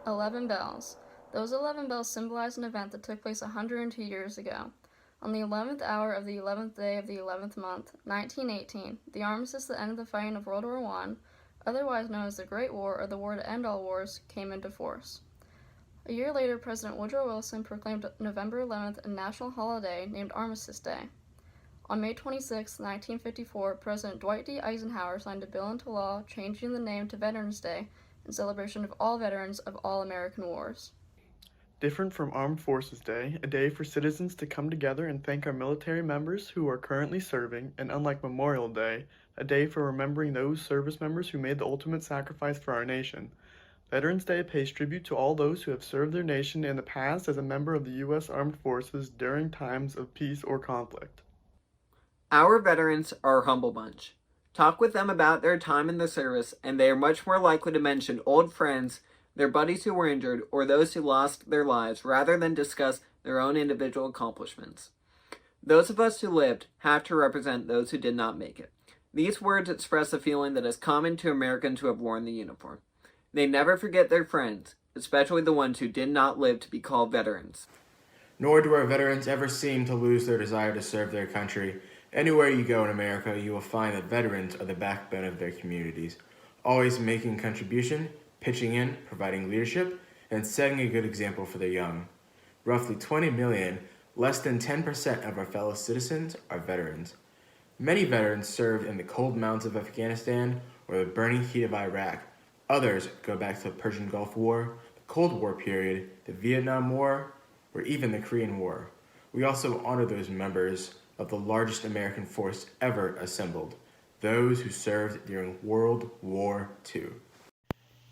11 bells. Those 11 bells symbolize an event that took place 102 years ago. On the 11th hour of the 11th day of the 11th month, 1918, the armistice that ended the fighting of World War I, otherwise known as the Great War or the War to End All Wars, came into force. A year later, President Woodrow Wilson proclaimed November 11th a national holiday named Armistice Day. On May 26, 1954, President Dwight D. Eisenhower signed a bill into law changing the name to Veterans Day in celebration of all veterans of all American wars. Different from Armed Forces Day, a day for citizens to come together and thank our military members who are currently serving, and unlike Memorial Day, a day for remembering those service members who made the ultimate sacrifice for our nation. Veterans Day pays tribute to all those who have served their nation in the past as a member of the U.S. Armed Forces during times of peace or conflict. Our veterans are a humble bunch. Talk with them about their time in the service, and they are much more likely to mention old friends, their buddies who were injured, or those who lost their lives, rather than discuss their own individual accomplishments. Those of us who lived have to represent those who did not make it. These words express a feeling that is common to Americans who have worn the uniform. They never forget their friends, especially the ones who did not live to be called veterans. Nor do our veterans ever seem to lose their desire to serve their country. Anywhere you go in America, you will find that veterans are the backbone of their communities, always making contribution, pitching in, providing leadership, and setting a good example for the young. Roughly 20 million, less than 10% of our fellow citizens are veterans. Many veterans served in the cold mountains of Afghanistan or the burning heat of Iraq. Others go back to the Persian Gulf War, the Cold War period, the Vietnam War, or even the Korean War. We also honor those members of the largest American force ever assembled, those who served during World War II.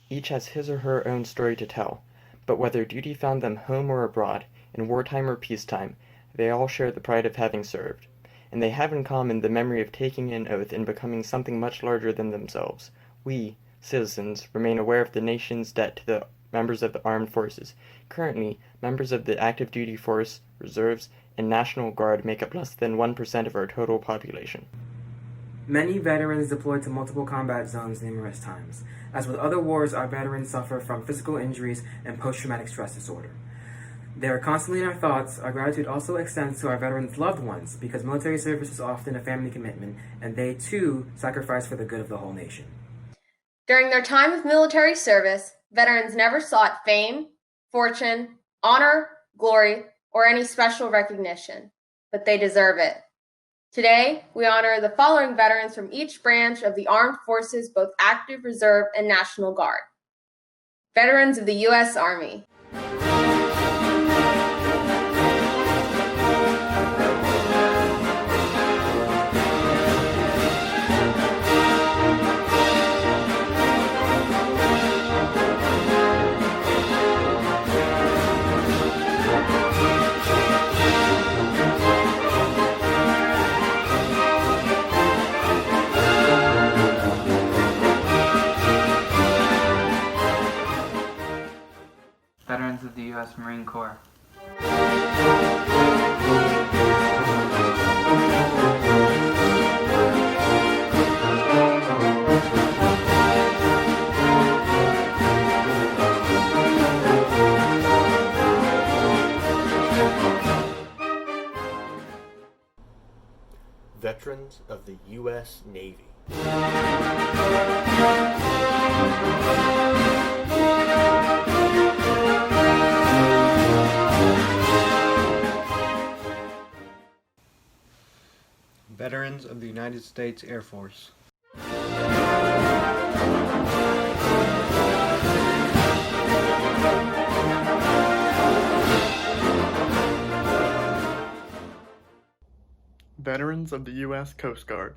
Each has his or her own story to tell, but whether duty found them home or abroad, in wartime or peacetime, they all share the pride of having served, and they have in common the memory of taking an oath and becoming something much larger than themselves. We, citizens, remain aware of the nation's debt to the members of the armed forces. Currently, members of the active duty force, reserves, and National Guard make up less than 1% of our total population. Many veterans deployed to multiple combat zones numerous times. As with other wars, our veterans suffer from physical injuries and post-traumatic stress disorder. They are constantly in our thoughts. Our gratitude also extends to our veterans' loved ones, because military service is often a family commitment, and they too sacrifice for the good of the whole nation. During their time of military service, veterans never sought fame, fortune, honor, glory, or any special recognition, but they deserve it. Today, we honor the following veterans from each branch of the armed forces, both active, reserve, and National Guard. Veterans of the U.S. Army. Veterans of the U.S. Marine Corps. Veterans of the U.S. Navy. Veterans of the United States Air Force. Veterans of the U.S. Coast Guard.